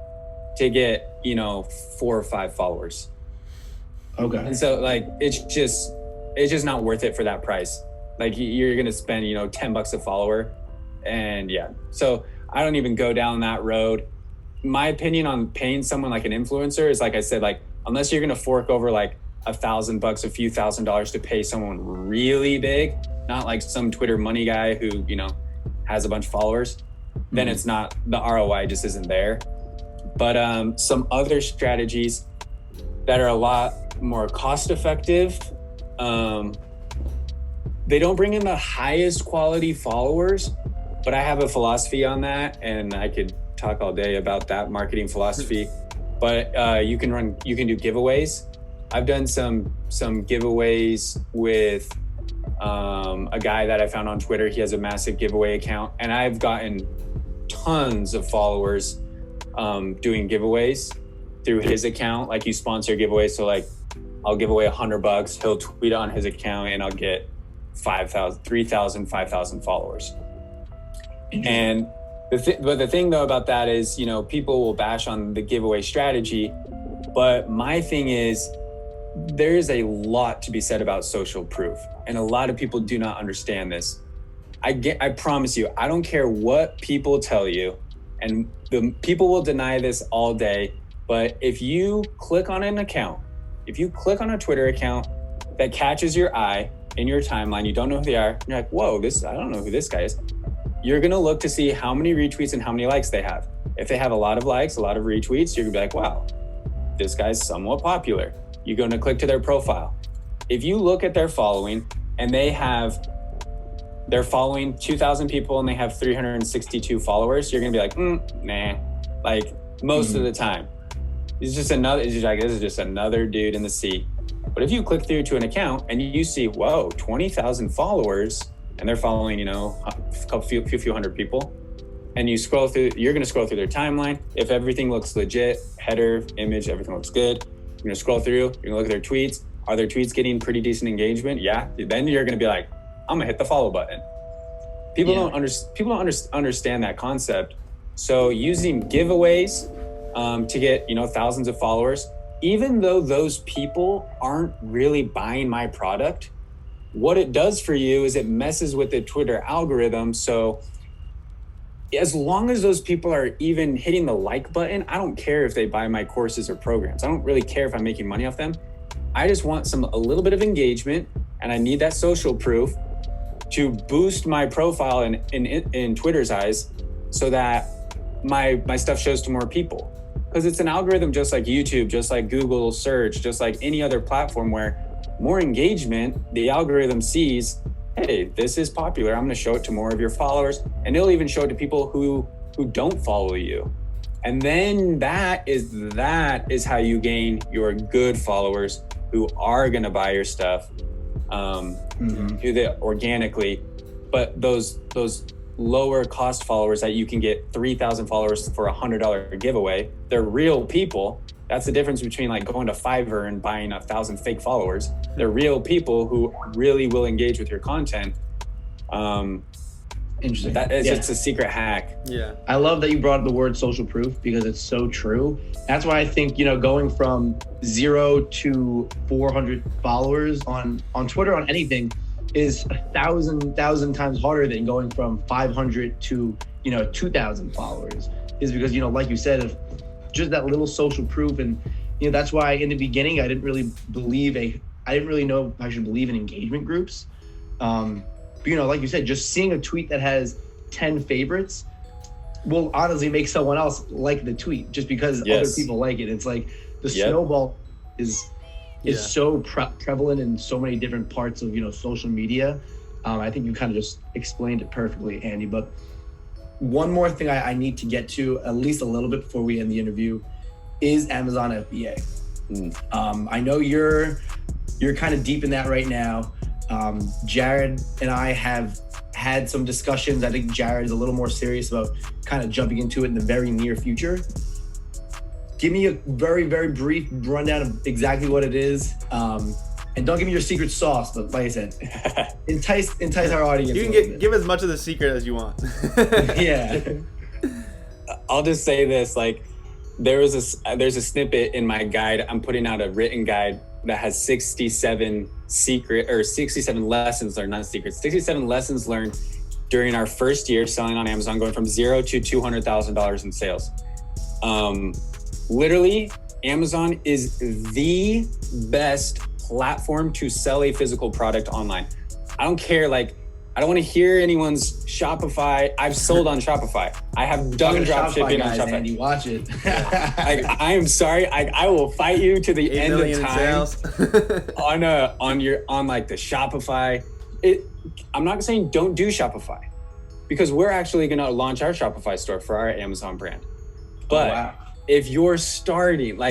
to get, 4 or 5 followers. Okay. And so, like, it's just not worth it for that price. Like, you're gonna spend, $10 a follower, and yeah. So I don't even go down that road. my opinion on paying someone like an influencer is, like I said, like, unless you're going to fork over like $1,000, a few $1,000s to pay someone really big, not like some Twitter money guy who, you know, has a bunch of followers, then it's not, the ROI just isn't there. But some other strategies that are a lot more cost effective, they don't bring in the highest quality followers, but I have a philosophy on that, and I could talk all day about that marketing philosophy. But you can do giveaways. I've done some giveaways with a guy that I found on Twitter. He has a massive giveaway account, and I've gotten tons of followers doing giveaways through his account. Like, you sponsor giveaways, so like I'll give away $100. He'll tweet on his account, and I'll get 5,000, 3,000, 5,000 followers. And but the thing though about that is, you know, people will bash on the giveaway strategy, but my thing is, there is a lot to be said about social proof, and a lot of people do not understand this. I promise you, I don't care what people tell you, and the people will deny this all day, but if you click on an account, if you click on a Twitter account that catches your eye in your timeline, you don't know who they are, you're like, whoa, I don't know who this guy is. You're gonna look to see how many retweets and how many likes they have. If they have a lot of likes, a lot of retweets, you're gonna be like, wow, this guy's somewhat popular. You're gonna click to their profile. If you look at their following and they're following 2,000 people and they have 362 followers, you're gonna be like, nah, like most of the time. This is just another dude in the sea. But if you click through to an account and you see, whoa, 20,000 followers, and they're following, you know, a few hundred people, and you scroll through, you're gonna scroll through their timeline. If everything looks legit, header, image, everything looks good, you're gonna scroll through, you're gonna look at their tweets. Are their tweets getting pretty decent engagement? Yeah. Then you're gonna be like, I'm gonna hit the follow button. People don't understand that concept. So using giveaways to get, you know, thousands of followers, even though those people aren't really buying my product, what it does for you is it messes with the Twitter algorithm. So as long as those people are even hitting the like button, I don't care if they buy my courses or programs. I don't really care if I'm making money off them. I just want a little bit of engagement, and I need that social proof to boost my profile in Twitter's eyes, so that my stuff shows to more people. Because it's an algorithm just like YouTube, just like Google search, just like any other platform, where more engagement, the algorithm sees, hey, this is popular, I'm gonna show it to more of your followers, and it'll even show it to people who don't follow you. And then that is how you gain your good followers who are gonna buy your stuff, do that organically. But those lower cost followers that you can get 3,000 followers for $100 giveaway, they're real people. That's the difference between like going to Fiverr and buying 1,000 fake followers. They're real people who really will engage with your content. Interesting. That is just a secret hack. Yeah. I love that you brought up the word social proof, because it's so true. That's why I think, you know, going from 0 to 400 followers on Twitter, on anything, is 1,000 times harder than going from 500 to, you know, 2,000 followers. Is because, you know, like you said, if just that little social proof. And, you know, that's why in the beginning I didn't really know if I should believe in engagement groups. But, you know, like you said, just seeing a tweet that has 10 favorites will honestly make someone else like the tweet, just because other people like it. It's like the snowball is so prevalent in so many different parts of, you know, social media. I think you kind of just explained it perfectly, Andy. But one more thing I need to get to at least a little bit before we end the interview is Amazon FBA. I know you're kind of deep in that right now. Jared and I have had some discussions. I think Jared is a little more serious about kind of jumping into it in the very near future. Give me a very, very brief rundown of exactly what it is. And don't give me your secret sauce, but like I said, entice our audience. You can give as much of the secret as you want. Yeah. I'll just say this, like, there's a snippet in my guide. I'm putting out a written guide that has 67 lessons learned, not secrets, 67 lessons learned during our first year selling on Amazon, going from 0 to $200,000 in sales. Literally, Amazon is the best platform to sell a physical product online. I don't care, like, I don't want to hear anyone's Shopify. I've sold on Shopify. I have done drop shipping on Shopify. Andy, watch it. I am sorry. I will fight you to the end of time on like the Shopify. I'm not saying don't do Shopify, because we're actually going to launch our Shopify store for our Amazon brand. But if you are starting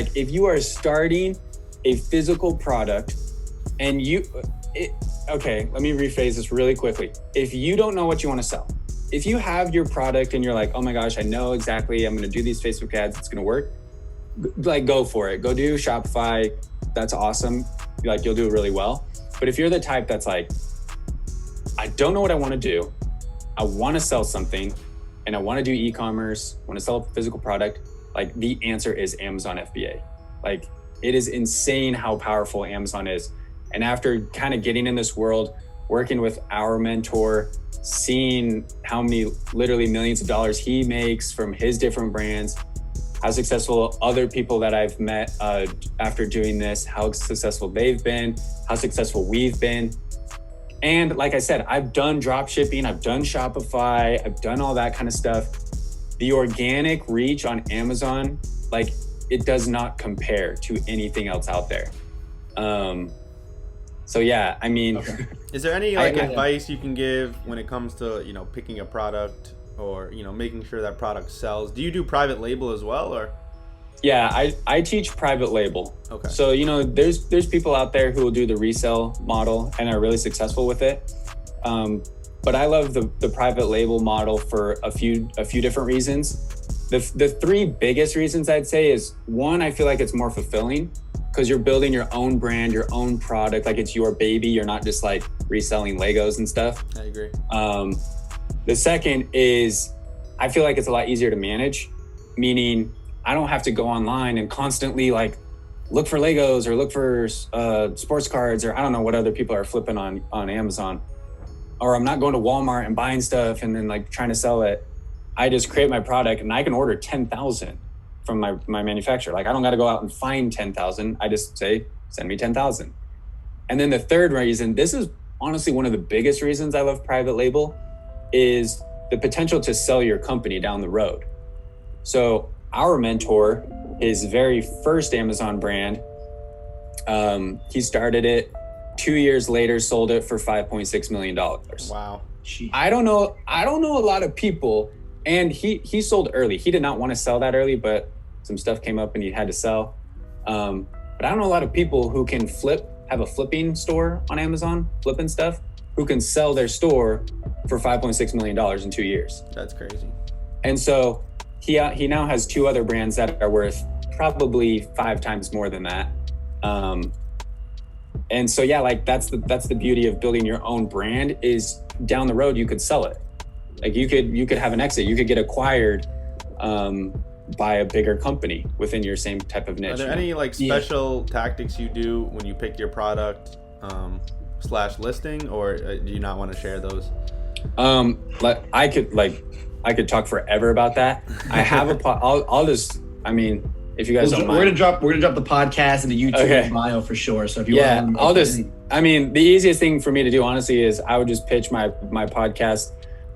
a physical product and okay, let me rephrase this really quickly. If you don't know what you want to sell, if you have your product and you're like, oh my gosh, I know exactly, I'm going to do these Facebook ads, it's going to work, like, go for it. Go do Shopify. That's awesome. Like, you'll do it really well. But if you're the type that's like, I don't know what I want to do, I want to sell something, and I want to do e-commerce, want to sell a physical product, like, the answer is Amazon FBA. Like, it is insane how powerful Amazon is. And after kind of getting in this world, working with our mentor, seeing how many literally millions of dollars he makes from his different brands, how successful other people that I've met after doing this, how successful they've been, how successful we've been. And like I said, I've done drop shipping, I've done Shopify, I've done all that kind of stuff. The organic reach on Amazon, like, it does not compare to anything else out there. So yeah, I mean, is there any advice you can give when it comes to, picking a product or, making sure that product sells? Do you do private label as well, or? Yeah, I teach private label. Okay. So, there's people out there who will do the resale model and are really successful with it. But I love the private label model for a few different reasons. The three biggest reasons I'd say is, one, I feel like it's more fulfilling because you're building your own brand, your own product, like it's your baby. You're not just like reselling Legos and stuff. I agree. The second is, I feel like it's a lot easier to manage, meaning I don't have to go online and constantly like look for Legos or look for sports cards, or I don't know what other people are flipping on Amazon. Or I'm not going to Walmart and buying stuff and then like trying to sell it. I just create my product and I can order 10,000 from my manufacturer. Like, I don't got to go out and find 10,000. I just say, send me 10,000. And then the third reason, this is honestly one of the biggest reasons I love private label, is the potential to sell your company down the road. So our mentor, his very first Amazon brand, he started it, 2 years later sold it for $5.6 million. Wow. I don't know a lot of people, and he sold early. He did not want to sell that early, but some stuff came up and he had to sell. But I don't know a lot of people who can have a flipping store on Amazon, flipping stuff, who can sell their store for $5.6 million in 2 years. That's crazy. And so he now has two other brands that are worth probably 5 times more than that. And so, yeah, like that's the beauty of building your own brand, is down the road you could sell it. Like you could have an exit, you could get acquired by a bigger company within your same type of niche. Are there any like special tactics you do when you pick your product / listing, or do you not want to share those? I could talk forever about that. I have if you guys don't mind. We're gonna drop the podcast and the YouTube bio for sure. So if you want, the easiest thing for me to do, honestly, is I would just pitch my podcast.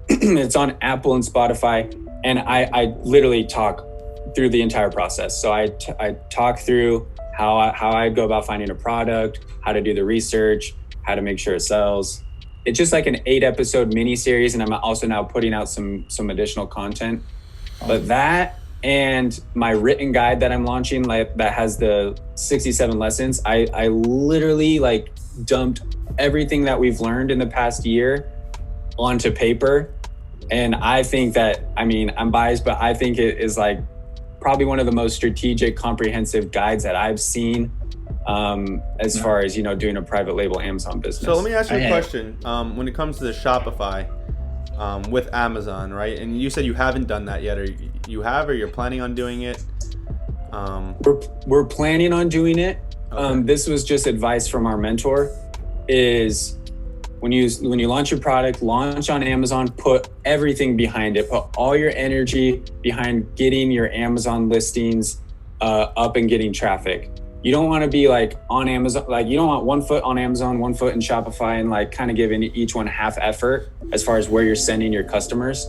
It's on Apple and Spotify, and I literally talk through the entire process. So I talk through how I'd go about finding a product, how to do the research, how to make sure it sells. It's just like an 8-episode mini series, and I'm also now putting out some additional content. But that and my written guide that I'm launching, like that has the 67 lessons, I literally like dumped everything that we've learned in the past year onto paper. And I think that, I'm biased, but I think it is like probably one of the most strategic, comprehensive guides that I've seen as far as, doing a private label Amazon business. So let me ask you a question. When it comes to the Shopify with Amazon, right? And you said you haven't done that yet, or you have, or you're planning on doing it? We're planning on doing it. Okay. This was just advice from our mentor, is when you launch your product, launch on Amazon, put everything behind it. Put all your energy behind getting your Amazon listings up and getting traffic. You don't want to be like on Amazon, like you don't want 1 foot on Amazon, 1 foot in Shopify, and like kind of giving each one half effort as far as where you're sending your customers.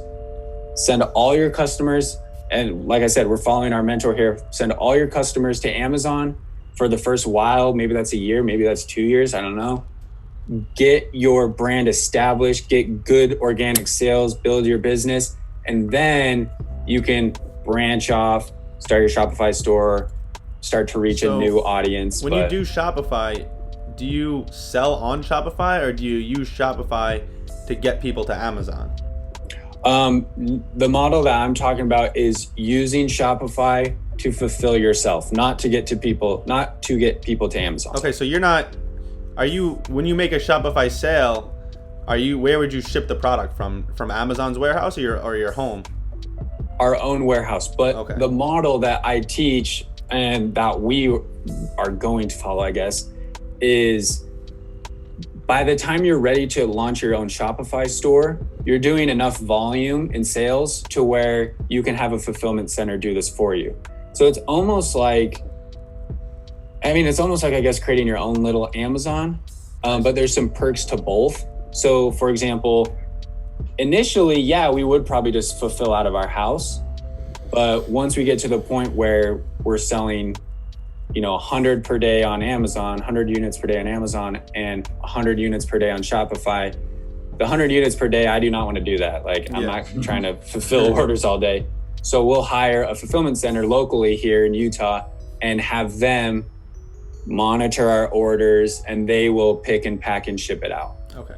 Send all your customers, and like I said, we're following our mentor here. Send all your customers to Amazon for the first while. Maybe that's a year, maybe that's 2 years, I don't know. Get your brand established, get good organic sales, build your business, and then you can branch off, start your Shopify store, start to reach a new audience. When you do Shopify, do you sell on Shopify or do you use Shopify to get people to Amazon? The model that I'm talking about is using Shopify to fulfill yourself, not to get people to Amazon. Okay, so when you make a Shopify sale, where would you ship the product from Amazon's warehouse or your home? Our own warehouse, but okay. The model that I teach and that we are going to follow, I guess, is by the time you're ready to launch your own Shopify store, you're doing enough volume in sales to where you can have a fulfillment center do this for you. So it's almost like, I guess, creating your own little Amazon, but there's some perks to both. So for example, initially, we would probably just fulfill out of our house. But once we get to the point where we're selling, 100 per day on Amazon, 100 units per day on Amazon, and 100 units per day on Shopify, the 100 units per day, I do not want to do that. I'm not trying to fulfill orders all day. So we'll hire a fulfillment center locally here in Utah and have them monitor our orders, and they will pick and pack and ship it out. Okay.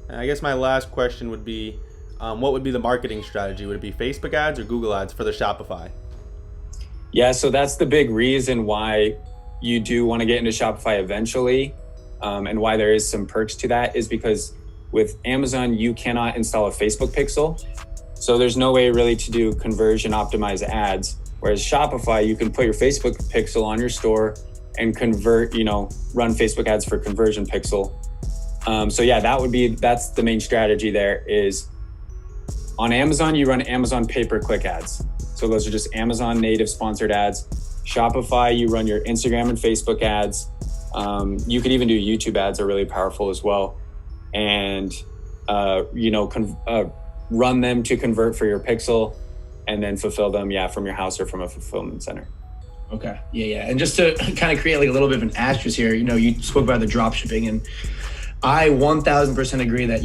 And I guess my last question would be, what would be the marketing strategy? Would it be Facebook ads or Google ads for the Shopify? Yeah, so that's the big reason why you do want to get into Shopify eventually, and why there is some perks to that is because with Amazon, you cannot install a Facebook pixel. So there's no way really to do conversion optimized ads. Whereas Shopify, you can put your Facebook pixel on your store and convert, run Facebook ads for conversion pixel. That's the main strategy there is on Amazon, you run Amazon pay-per-click ads. So those are just Amazon native sponsored ads. Shopify, you run your Instagram and Facebook ads. You could even do YouTube ads are really powerful as well. And, run them to convert for your pixel and then fulfill them, from your house or from a fulfillment center. Okay. Yeah. And just to kind of create like a little bit of an asterisk here, you spoke about the drop shipping, and I 1000% agree that,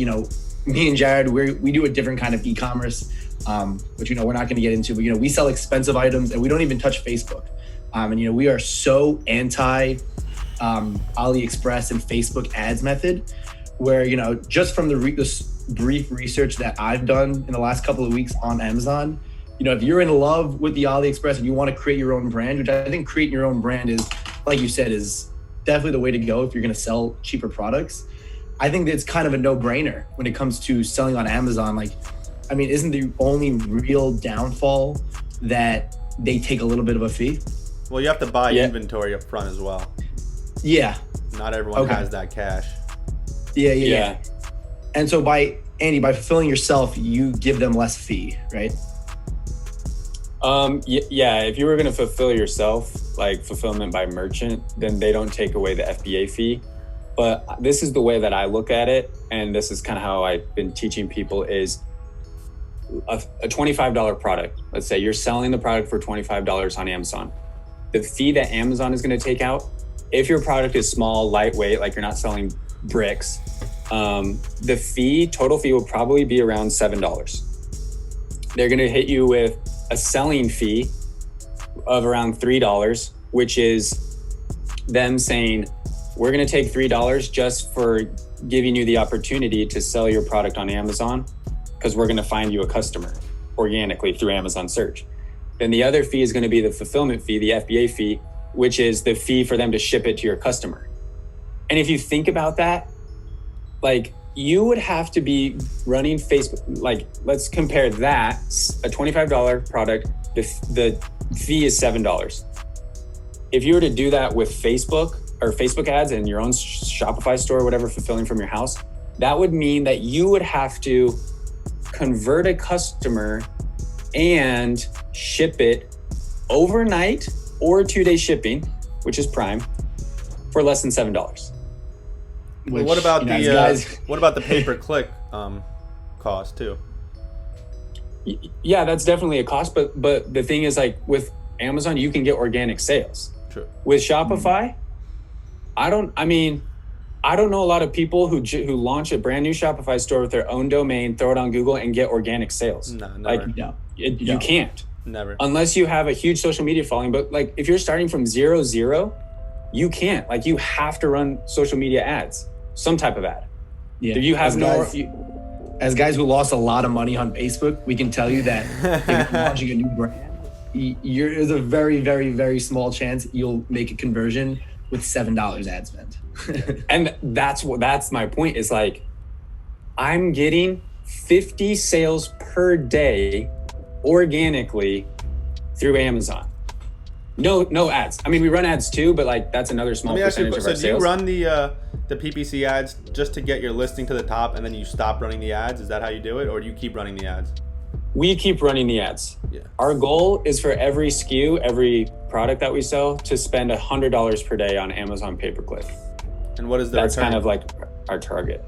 me and Jared, we do a different kind of e-commerce, which, we're not going to get into, but, we sell expensive items and we don't even touch Facebook. And, we are so anti AliExpress and Facebook ads method where, just from the brief research that I've done in the last couple of weeks on Amazon, if you're in love with the AliExpress and you want to create your own brand, which I think creating your own brand is, like you said, is definitely the way to go if you're going to sell cheaper products. I think that it's kind of a no-brainer when it comes to selling on Amazon. Isn't the only real downfall that they take a little bit of a fee? Well, you have to buy inventory up front as well. Yeah. Not everyone has that cash. Yeah. And so by fulfilling yourself, you give them less fee, right? If you were going to fulfill yourself, like fulfillment by merchant, then they don't take away the FBA fee. But this is the way that I look at it, and this is kind of how I've been teaching people is a $25 product. Let's say you're selling the product for $25 on Amazon. The fee that Amazon is going to take out, if your product is small, lightweight, like you're not selling bricks, the total fee will probably be around $7. They're going to hit you with a selling fee of around $3, which is them saying, we're going to take $3 just for giving you the opportunity to sell your product on Amazon because we're going to find you a customer organically through Amazon search. Then the other fee is going to be the fulfillment fee, the FBA fee, which is the fee for them to ship it to your customer. And if you think about that, you would have to be running Facebook, let's compare that, a $25 product, the fee is $7. If you were to do that with Facebook or Facebook ads and your own Shopify store or whatever, fulfilling from your house, that would mean that you would have to convert a customer and ship it overnight or 2-day shipping, which is Prime, for less than $7. Well, what about you know, the guys- what about the pay-per-click cost too? Yeah, that's definitely a cost, but the thing is, like, with Amazon, you can get organic sales. True. With Shopify, I don't know a lot of people who launch a brand new Shopify store with their own domain, throw it on Google, and get organic sales. No, never. Like, No. you can't, Never. unless you have a huge social media following. But like, if you're starting from 0, you can't. Like, you have to run social media ads, some type of ad. Yeah. You have As guys who lost a lot of money on Facebook, we can tell you that if you're launching a new brand, there's a very, very, very small chance you'll make a conversion with $7 ad spend. And that's my point, is like, I'm getting 50 sales per day organically through Amazon. No ads. I mean, we run ads too, but like, that's another small Let me ask you, percentage of so our do you sales. run the PPC ads just to get your listing to the top and then you stop running the ads? Is that how you do it, or do you keep running the ads? We keep running the ads. Yeah. Our goal is for every SKU, every product that we sell, to spend $100 per day on Amazon pay-per-click. And what is the That's return? kind of like our target.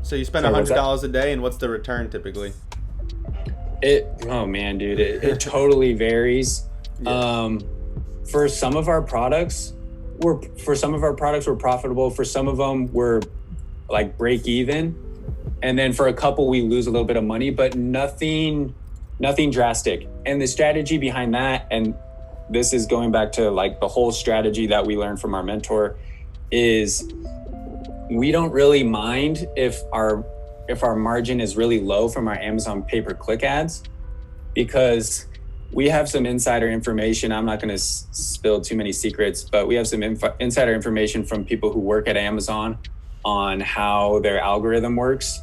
So you spend Sorry, what's that? $100 a day, and what's the return typically? Oh man, dude, it totally varies. Yeah. For some of our products, we're profitable. For some of them, we're like break even, and then for a couple, we lose a little bit of money, but nothing drastic. And the strategy behind that, and this is going back to like the whole strategy that we learned from our mentor, is we don't really mind if our margin is really low from our Amazon pay-per-click ads, because we have some insider information. I'm not going to spill too many secrets, but we have some insider information from people who work at Amazon on how their algorithm works.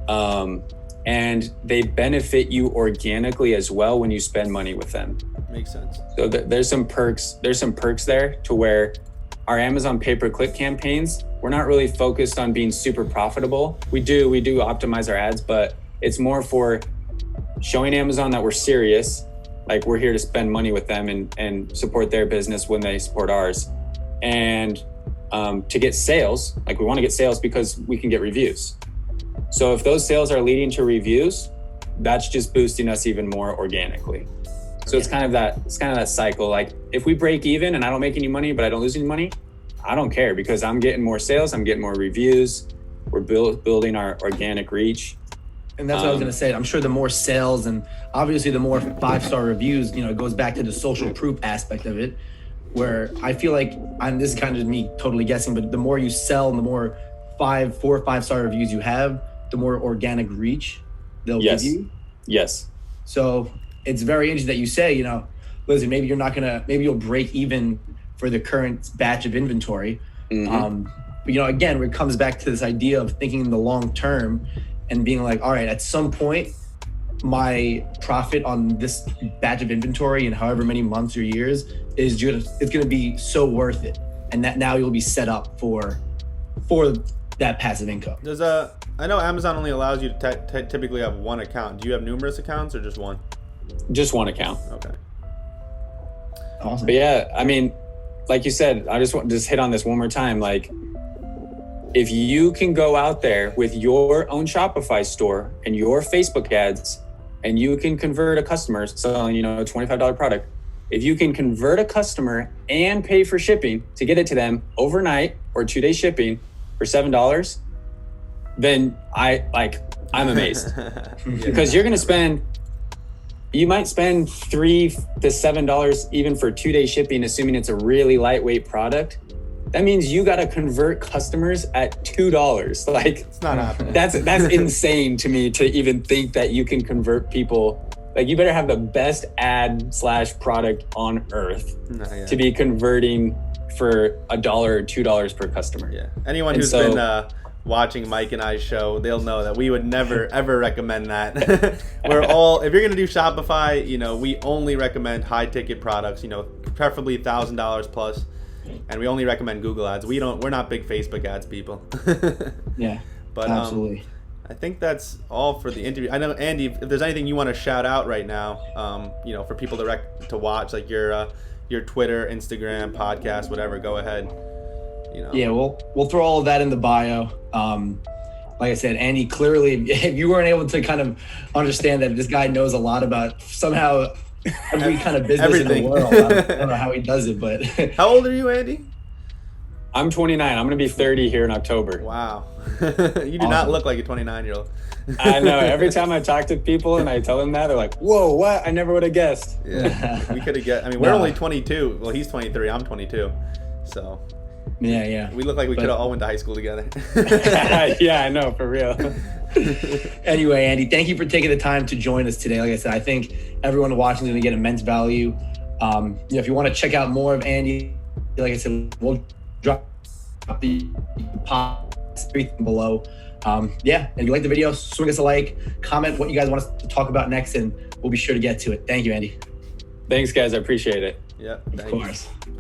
And they benefit you organically as well when you spend money with them. Makes sense. So there's some perks there to where our Amazon pay-per-click campaigns, we're not really focused on being super profitable. We do optimize our ads, but it's more for showing Amazon that we're serious. Like, we're here to spend money with them and support their business when they support ours. And to get sales, like, we want to get sales because we can get reviews. So if those sales are leading to reviews, that's just boosting us even more organically. So it's kind of that cycle. Like, if we break even and I don't make any money, but I don't lose any money, I don't care, because I'm getting more sales, I'm getting more reviews, we're building our organic reach. And that's what I was going to say. I'm sure the more sales and obviously the more 5-star reviews, it goes back to the social proof aspect of it, where I feel like, this is kind of me totally guessing, but the more you sell and the more 4 or 5-star reviews you have, the more organic reach they'll give you. Yes. So it's very interesting that you say, listen, maybe you'll break even for the current batch of inventory. Mm-hmm. But again, it comes back to this idea of thinking in the long term and being like, all right, at some point, my profit on this batch of inventory in however many months or years it's going to be so worth it. And that now you'll be set up for that passive income. I know Amazon only allows you to typically have one account. Do you have numerous accounts or just one? Just one account. Okay. Awesome. But yeah, I mean, like you said, I just want to hit on this one more time. Like, if you can go out there with your own Shopify store and your Facebook ads, and you can convert a customer selling, a $25 product, if you can convert a customer and pay for shipping to get it to them overnight or 2-day shipping for $7, then I'm amazed. Because you might spend $3 to $7 even for 2-day shipping, assuming it's a really lightweight product. That means you got to convert customers at $2. Like, It's not happening. that's insane to me to even think that you can convert people. Like, you better have the best ad/product on earth Yeah. to be converting for $1 or $2 per customer. Yeah. Anyone And who's so- been watching Mike and I's show, they'll know that we would never ever recommend that. If you're gonna do Shopify, we only recommend high ticket products, preferably $1,000 plus, and we only recommend Google ads. We're not big Facebook ads people. Yeah. But Absolutely. I think that's all for the interview. I know, Andy, if there's anything you want to shout out right now, for people to watch, like your Twitter, Instagram, podcast, whatever, go ahead. Yeah, we'll throw all of that in the bio. Like I said, Andy, clearly, if you weren't able to kind of understand that this guy knows a lot about somehow every kind of business Everything. in the world. I don't know how he does it, but How old are you, Andy? I'm 29. I'm going to be 30 here in October. Wow. You do not look like a 29-year-old. I know. Every time I talk to people and I tell them that, they're like, whoa, what? I never would have guessed. Yeah, we could have guessed. I mean, we're only 22. Well, he's 23. I'm 22. So yeah. we look like we could have all went to high school together. Yeah, I know, for real. Anyway, Andy, thank you for taking the time to join us today. Like I said, I think everyone watching is going to get immense value. If you want to check out more of Andy, like I said, we'll drop the everything below. And if you like the video, swing us a like, comment what you guys want us to talk about next, and we'll be sure to get to it. Thank you, Andy. Thanks, guys. I appreciate it. Yeah, Of course. you.